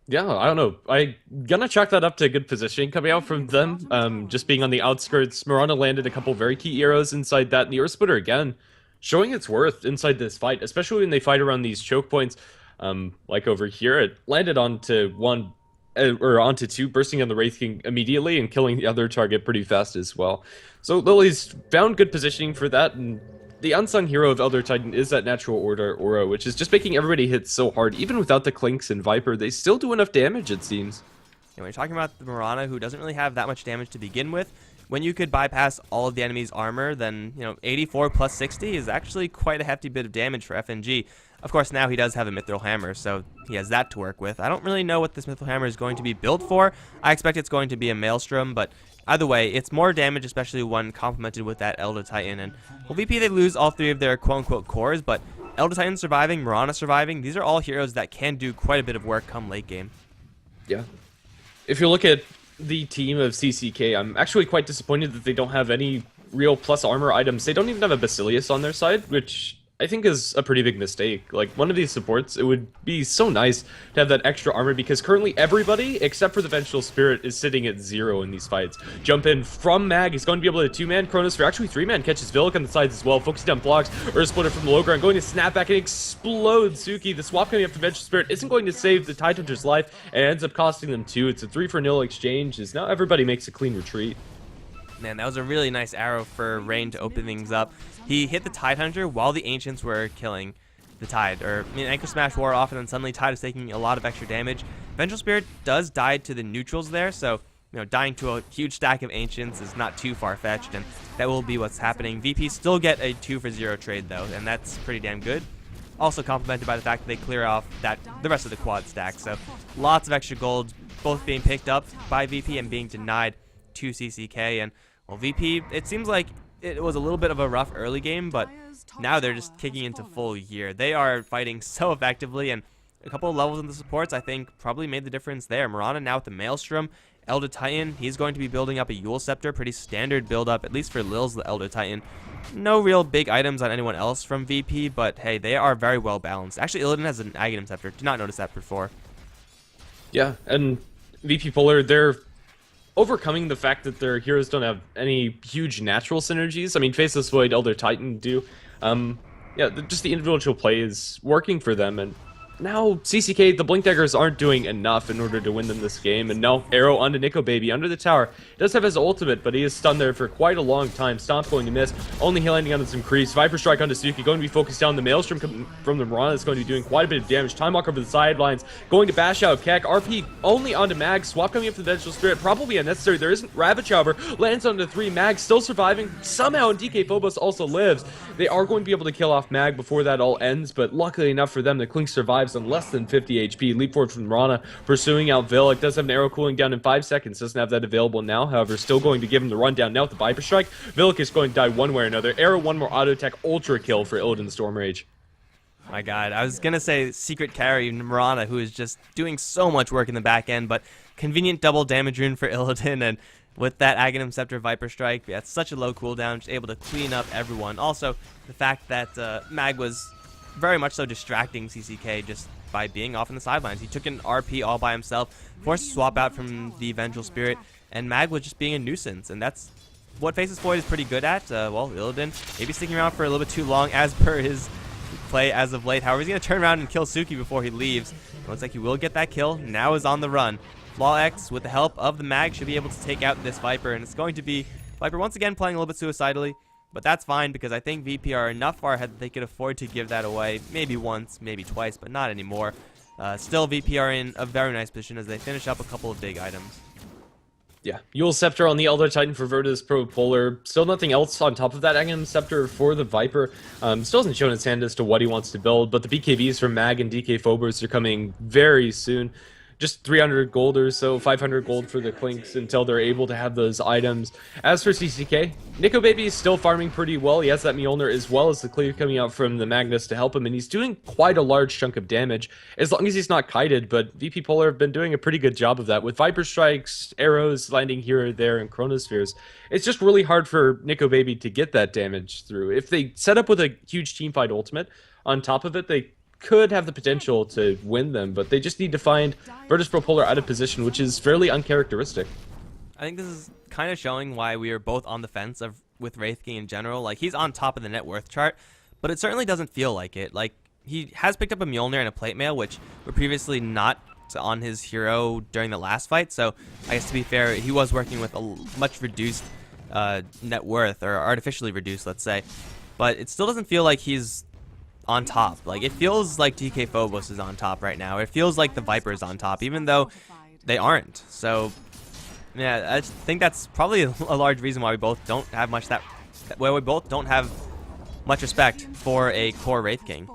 Yeah, I don't know. I gonna chalk that up to good positioning coming out from them. Just being on the outskirts, Mirana landed a couple very key arrows inside that, and the Earth Splitter again, showing its worth inside this fight, especially when they fight around these choke points. Like over here, it landed onto one or onto two, bursting on the Wraith King immediately and killing the other target pretty fast as well. So Lily's found good positioning for that, and the unsung hero of Elder Titan is that natural order aura, which is just making everybody hit so hard. Even without the Clinks and Viper, they still do enough damage, it seems. And when you're talking about the Mirana, who doesn't really have that much damage to begin with, when you could bypass all of the enemy's armor, then 84 plus 60 is actually quite a hefty bit of damage for FNG. Of course, now he does have a Mithril Hammer, so he has that to work with. I don't really know what this Mithril Hammer is going to be built for. I expect it's going to be a Maelstrom, but either way, it's more damage, especially when complemented with that Elder Titan. And well, VP, they lose all three of their quote-unquote cores, but Elder Titan surviving, Mirana surviving, these are all heroes that can do quite a bit of work come late game. Yeah. If you look at the team of CCK, I'm actually quite disappointed that they don't have any real plus armor items. They don't even have a Basilius on their side, which I think is a pretty big mistake. Like, one of these supports, it would be so nice to have that extra armor, because currently everybody, except for the Vengeful Spirit, is sitting at 0 in these fights. Jump in from Mag, he's going to be able to 2-man Chronosphere, actually 3-man, catches Villic on the sides as well, focusing down blocks, Earth Splitter from the low ground, going to snap back and explode Suki. The swap coming up from Vengeful Spirit isn't going to save the Tidehunter's life, and ends up costing them 2. It's a 3-for-0 exchange, as now everybody makes a clean retreat. Man, that was a really nice arrow for Rain to open things up. He hit the Tidehunter while the Ancients were killing the Tide. Anchor Smash wore off, and then suddenly Tide is taking a lot of extra damage. Vengeful Spirit does die to the neutrals there, so dying to a huge stack of Ancients is not too far-fetched, and that will be what's happening. VP still get a 2-for-0 trade, though, and that's pretty damn good. Also complemented by the fact that they clear off the rest of the quad stack, so lots of extra gold, both being picked up by VP and being denied to CCK. And well, VP, it seems like it was a little bit of a rough early game, but now they're just kicking into full gear. They are fighting so effectively, and a couple of levels in the supports, I think, probably made the difference there. Mirana now with the Maelstrom. Elder Titan, he's going to be building up a Yule Scepter. Pretty standard build-up, at least for Lil's the Elder Titan. No real big items on anyone else from VP, but hey, they are very well balanced. Actually, Illidan has an Aghanim Scepter. Did not notice that before. Yeah, and VP Polar, they're overcoming the fact that their heroes don't have any huge natural synergies. I mean, Faceless Void, Elder Titan do. Yeah, just the individual play is working for them, and now CCK, the Blink Daggers aren't doing enough in order to win them this game, and now Arrow onto Nico Baby under the tower. He does have his ultimate, but he is stunned there for quite a long time. Stomp going to miss, only landing onto some creeps. Viper Strike onto Suki, going to be focused down. The Maelstrom from the Mirana is going to be doing quite a bit of damage. Time Walk over the sidelines, going to bash out Keck. RP only onto Mag, swap coming up to the Vengeful Spirit, probably unnecessary. There isn't Ravage, however, lands onto 3. Mag still surviving, somehow, and DK Phobos also lives. They are going to be able to kill off Mag before that all ends, but luckily enough for them, the Clink survives on less than 50 HP. Leap forward from Rana, pursuing out Villic. Does have an arrow cooling down in 5 seconds. Doesn't have that available now, however, still going to give him the rundown now with the Viper Strike. Villic is going to die one way or another. Arrow, one more auto attack, ultra kill for Illidan Stormrage. My god, I was going to say secret carry Mirana, who is just doing so much work in the back end, but convenient double damage rune for Illidan, and with that Aghanim Scepter Viper Strike, that's such a low cooldown, just able to clean up everyone. Also, the fact that Mag was very much so distracting CCK just by being off on the sidelines. He took an RP all by himself, forced to swap out from the Vengeful Spirit, and Mag was just being a nuisance, and that's what Faceless Void is pretty good at. Well, Illidan maybe sticking around for a little bit too long as per his play as of late. However, he's going to turn around and kill Suki before he leaves. It looks like he will get that kill. Now is on the run. Flaw X, with the help of the Mag, should be able to take out this Viper, and it's going to be Viper once again playing a little bit suicidally, but that's fine because I think VP are enough far ahead that they could afford to give that away. Maybe once, maybe twice, but not anymore. Still, VP are in a very nice position as they finish up a couple of big items. Yeah, Yule Scepter on the Elder Titan for Virtus Pro Polar. Still nothing else on top of that Aghanim Scepter for the Viper. Still hasn't shown its hand as to what he wants to build, but the BKBs from Mag and DK Phobos are coming very soon. Just 300 gold or so, 500 gold for the Clinks until they're able to have those items. As for CCK, Nico Baby is still farming pretty well. He has that Mjolnir as well as the cleave coming out from the Magnus to help him, and he's doing quite a large chunk of damage, as long as he's not kited, but VP Polar have been doing a pretty good job of that, with Viper Strikes, arrows landing here or there, and Chronospheres. It's just really hard for Nico Baby to get that damage through. If they set up with a huge teamfight ultimate, on top of it, they could have the potential to win them, but they just need to find Virtus.pro Polar out of position, which is fairly uncharacteristic. I think this is kind of showing why we are both on the fence with Wraith King in general. Like, he's on top of the net worth chart, but it certainly doesn't feel like it. Like, he has picked up a Mjolnir and a Plate Mail, which were previously not on his hero during the last fight. So I guess to be fair, he was working with a much reduced net worth, or artificially reduced, let's say. But it still doesn't feel like he's on top. Like, it feels like DK Phobos is on top right now. It feels like the Viper is on top, even though they aren't. So yeah, I think that's probably a large reason why we both don't have much respect for a core Wraith King.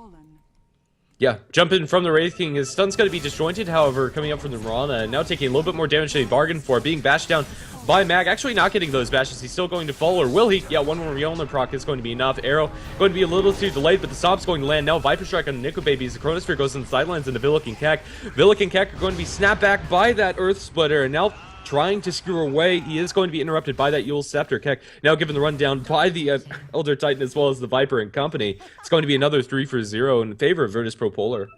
Yeah, jumping from the Wraith King, his stun's going to be disjointed, however, coming up from the Mirana, and now taking a little bit more damage than he bargained for, being bashed down by Mag, actually not getting those bashes. He's still going to fall, or will he? Yeah, one more Mjolnir proc is going to be enough. Arrow going to be a little too delayed, but the Stomp's going to land. Now Viper Strike on Nico Baby as the Chronosphere goes on the sidelines into Villic and Keck. Villic and Keck are going to be snapped back by that Earth Splitter, and now trying to screw away. He is going to be interrupted by that Yule Scepter. Keck now given the rundown by the Elder Titan as well as the Viper and company. It's going to be another 3-for-0 in favor of Virtus.pro Polar.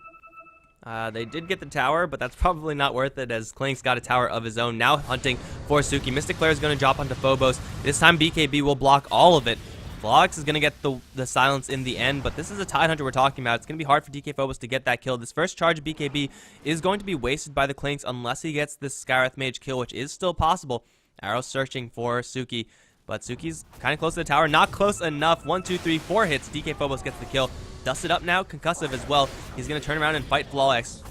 They did get the tower, but that's probably not worth it, as Klink's got a tower of his own. Now hunting for Suki. Mystic Flare is going to drop onto Phobos. This time BKB will block all of it. Vlogs is going to get the silence in the end, but this is a Tidehunter we're talking about. It's going to be hard for DK Phobos to get that kill. This first charge of BKB is going to be wasted by the Klinks unless he gets this Scarith Mage kill, which is still possible. Arrow searching for Suki, but Suki's kind of close to the tower. Not close enough. 1, 2, 3, 4 hits. DK Phobos gets the kill. Dusted up now, concussive as well. He's going to turn around and fight Flawless.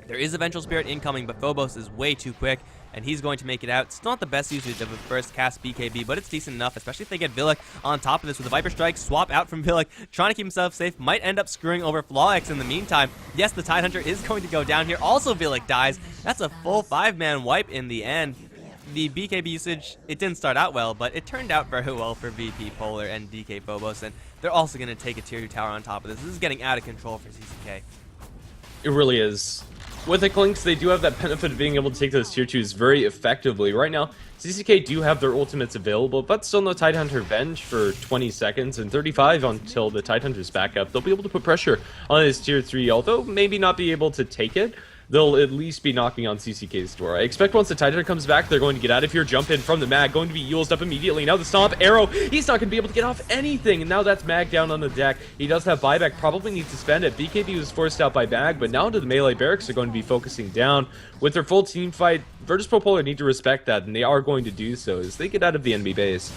There is a Vengeful Spirit incoming, but Phobos is way too quick, and he's going to make it out. Still not the best usage of a first cast BKB, but it's decent enough, especially if they get Villic on top of this with a Viper Strike. Swap out from Villic, trying to keep himself safe. Might end up screwing over Flawless in the meantime. Yes, the Tidehunter is going to go down here. Also, Villic dies. That's a full 5-man wipe in the end. The BKB usage, it didn't start out well, but it turned out very well for VP Polar and DK Phobos, and they're also going to take a tier 2 tower on top of this. This is getting out of control for CCK. It really is. With the Klinks, they do have that benefit of being able to take those tier 2s very effectively. Right now, CCK do have their ultimates available, but still no Tidehunter Venge for 20 seconds and 35 until the Tidehunter's back up. They'll be able to put pressure on his tier 3, although maybe not be able to take it. They'll at least be knocking on CCK's door. I expect once the Tidehunter comes back, they're going to get out of here, jump in from the Mag, going to be used up immediately. Now the Stomp, Arrow, he's not going to be able to get off anything, and now that's Mag down on the deck. He does have buyback, probably needs to spend it. BKB was forced out by Mag, but now into the melee barracks are going to be focusing down. With their full team fight, Virtus.pro Polar need to respect that, and they are going to do so as they get out of the enemy base.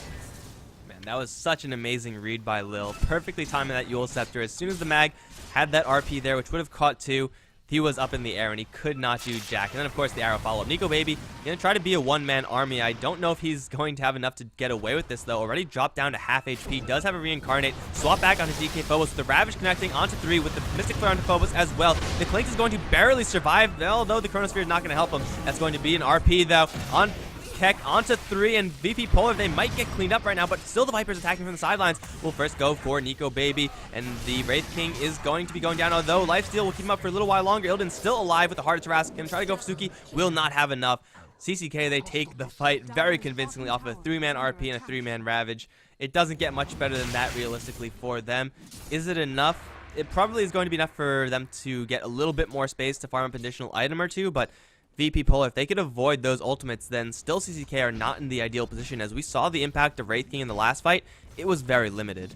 Man, that was such an amazing read by Lil. Perfectly timing that Yule Scepter. As soon as the Mag had that RP there, which would have caught 2, he was up in the air and he could not do jack. And then, of course, the arrow follow-up. Nico Baby going to try to be a one-man army. I don't know if he's going to have enough to get away with this, though. Already dropped down to half HP. Does have a reincarnate. Swap back onto DK Phobos with the Ravage connecting onto 3 with the Mystic Flare onto Phobos as well. The Klink is going to barely survive, although the Chronosphere is not going to help him. That's going to be an RP, though, on Keck onto 3, and VP Polar, they might get cleaned up right now, but still the Viper's attacking from the sidelines. We'll first go for Nico Baby, and the Wraith King is going to be going down, although Lifesteal will keep him up for a little while longer. Ilden's still alive with the Heart of Tarrasque. Gonna try to go for Suki, will not have enough. CCK, they take the fight very convincingly off of a 3-man RP and a 3-man Ravage. It doesn't get much better than that realistically for them. Is it enough? It probably is going to be enough for them to get a little bit more space to farm up an additional item or two, but VP Polar, if they could avoid those ultimates, then still CCK are not in the ideal position. As we saw the impact of Wraith King in the last fight, it was very limited.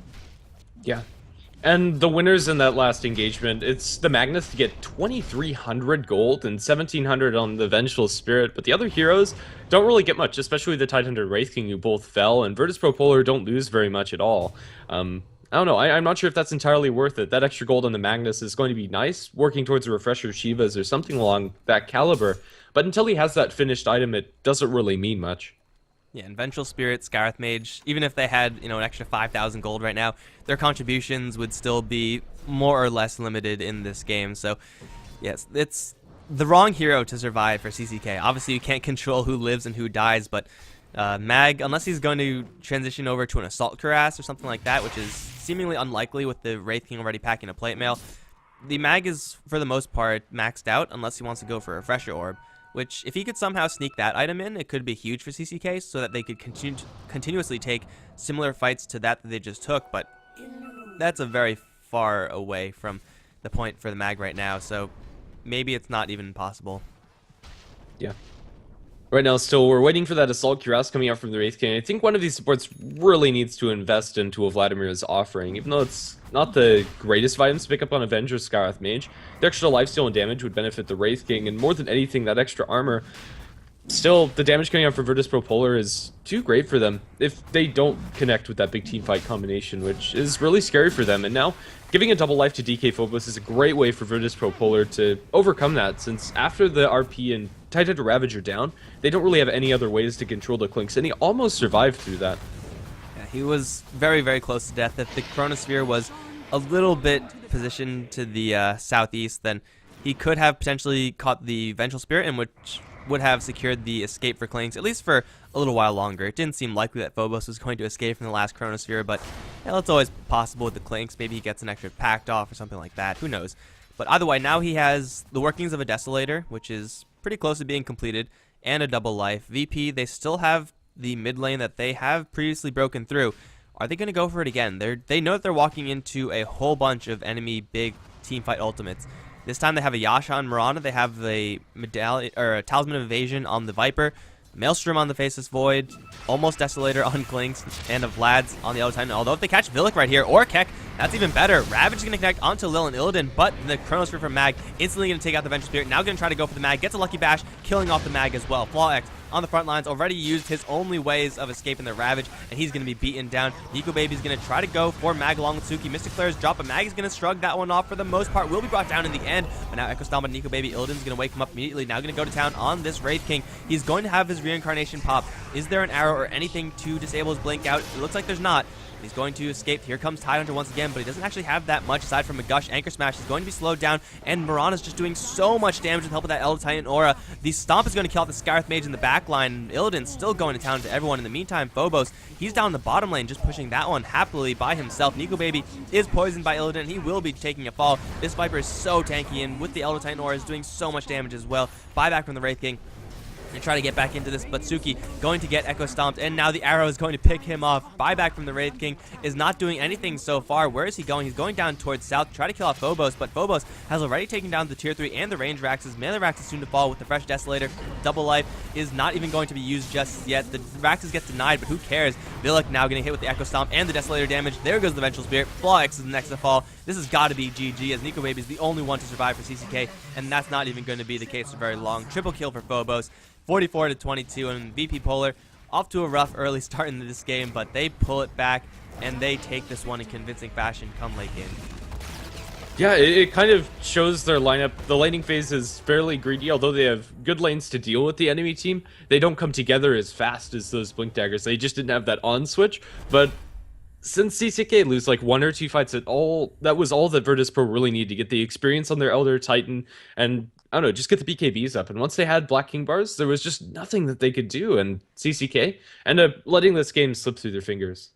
Yeah. And the winners in that last engagement, it's the Magnus to get 2,300 gold and 1,700 on the Vengeful Spirit, but the other heroes don't really get much, especially the Tidehunter Wraith King, who both fell, and Virtus.pro Polar don't lose very much at all. I don't know, I'm not sure if that's entirely worth it. That extra gold on the Magnus is going to be nice, working towards a refresher Shivas or something along that caliber, but until he has that finished item, it doesn't really mean much. Yeah, and Vengeful Spirit, Scarith Mage, even if they had, an extra 5,000 gold right now, their contributions would still be more or less limited in this game. So, yes, it's the wrong hero to survive for CCK. Obviously, you can't control who lives and who dies, but Mag, unless he's going to transition over to an Assault Cuirass or something like that, which is seemingly unlikely with the Wraith King already packing a Plate Mail, the Mag is, for the most part, maxed out unless he wants to go for a Refresher Orb, which, if he could somehow sneak that item in, it could be huge for CCK so that they could continuously take similar fights to that they just took, but that's a very far away from the point for the mag right now, so maybe it's not even possible. Yeah. Right now, still, we're waiting for that Assault Cuirass coming out from the Wraith King. I think one of these supports really needs to invest into what Vladimir is offering. Even though it's not the greatest of items to pick up on Avenger Skywrath Mage, the extra lifesteal and damage would benefit the Wraith King, and more than anything, that extra armor. Still, the damage coming out for Virtus Pro Polar is too great for them if they don't connect with that big team fight combination, which is really scary for them. And now, giving a double life to DK Phobos is a great way for Virtus Pro Polar to overcome that, since after the RP and Titan Ravager down, they don't really have any other ways to control the Clinks, and he almost survived through that. Yeah, he was very, very close to death. If the Chronosphere was a little bit positioned to the southeast, then he could have potentially caught the Vengeful Spirit, in which would have secured the escape for Clinks, at least for a little while longer. It didn't seem likely that Phobos was going to escape from the last Chronosphere, but that's always possible with the Clinks. Maybe he gets an extra pact off or something like that. Who knows? But either way, now he has the workings of a Desolator, which is pretty close to being completed, and a double life. VP, they still have the mid lane that they have previously broken through. Are they going to go for it again? They know that they're walking into a whole bunch of enemy big teamfight ultimates. This time they have a Yasha on Mirana, they have a medallion or a Talisman of Evasion on the Viper, Maelstrom on the Faceless Void, almost Desolator on Clinks, and a Vlad's on the Elder Titan. Although if they catch Villic right here, or Keck, that's even better. Ravage is going to connect onto Lil and Illidan, but the Chronosphere from Mag instantly going to take out the Vengeful Spirit. Now going to try to go for the Mag, gets a Lucky Bash, killing off the Mag as well. Flaw X on the front lines, already used his only ways of escaping the Ravage, and he's going to be beaten down. Nico Baby's going to try to go for Mag along with Suki. Mystic Flare's drop, but Mag is going to shrug that one off for the most part. Will be brought down in the end, but now Echo Stomp and Nico Baby. Illidan's going to wake him up immediately. Now going to go to town on this Wraith King. He's going to have his reincarnation pop. Is there an arrow or anything to disable his blink out? It looks like there's not. He's going to escape. Here comes Tidehunter once again, but he doesn't actually have that much aside from a Gush. Anchor Smash is going to be slowed down, and Mirana's just doing so much damage with help of that Elder Titan aura. The Stomp is going to kill off the Skywrath Mage in the back line. Illidan's still going to town to everyone. In the meantime, Phobos, he's down the bottom lane, just pushing that one happily by himself. Nico Baby is poisoned by Illidan. He will be taking a fall. This Viper is so tanky, and with the Elder Titan aura is doing so much damage as well. Buyback from the Wraith King and try to get back into this, but Suki going to get Echo Stomped, and now the arrow is going to pick him off. Buyback from the Wraith King is not doing anything so far. Where is he going? He's going down towards south to try to kill off Phobos, but Phobos has already taken down the tier 3 and the range Raxes. Melee Rax is soon to fall with the fresh Desolator. Double life is not even going to be used just yet. The Raxes gets denied, but who cares? Villic now getting hit with the Echo Stomp and the Desolator damage. There goes the Vengeful Spirit. Flaw X is the next to fall. This has got to be GG, as Nico Baby is the only one to survive for CCK, and that's not even going to be the case for very long. Triple kill for Phobos. 44-22, and VP Polar off to a rough early start in this game, but they pull it back and they take this one in convincing fashion come late game. Yeah, it kind of shows their lineup. The laning phase is fairly greedy, although they have good lanes to deal with the enemy team. They don't come together as fast as those Blink Daggers. They just didn't have that on switch, but since CCK lose like 1 or 2 fights at all, that was all that Virtus Pro really needed to get the experience on their Elder Titan and, I don't know, just get the BKBs up. And once they had Black King bars, there was just nothing that they could do, and CCK ended up letting this game slip through their fingers.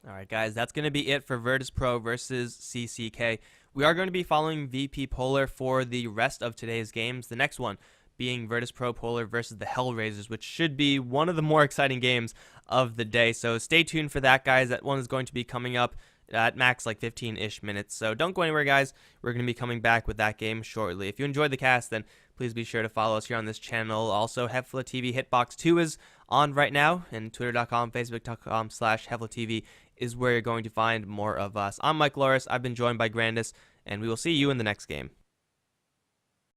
All right, guys, that's going to be it for Virtus Pro versus CCK. We are going to be following VP Polar for the rest of today's games. The next one being Virtus Pro Polar versus the Hellraisers, which should be one of the more exciting games of the day. So stay tuned for that, guys. That one is going to be coming up at max like 15-ish minutes. So don't go anywhere, guys. We're going to be coming back with that game shortly. If you enjoyed the cast, then please be sure to follow us here on this channel. Also, HeflaTV Hitbox 2 is on right now, and twitter.com, facebook.com/HeflaTV is where you're going to find more of us. I'm Mike Loris. I've been joined by Grandis, and we will see you in the next game.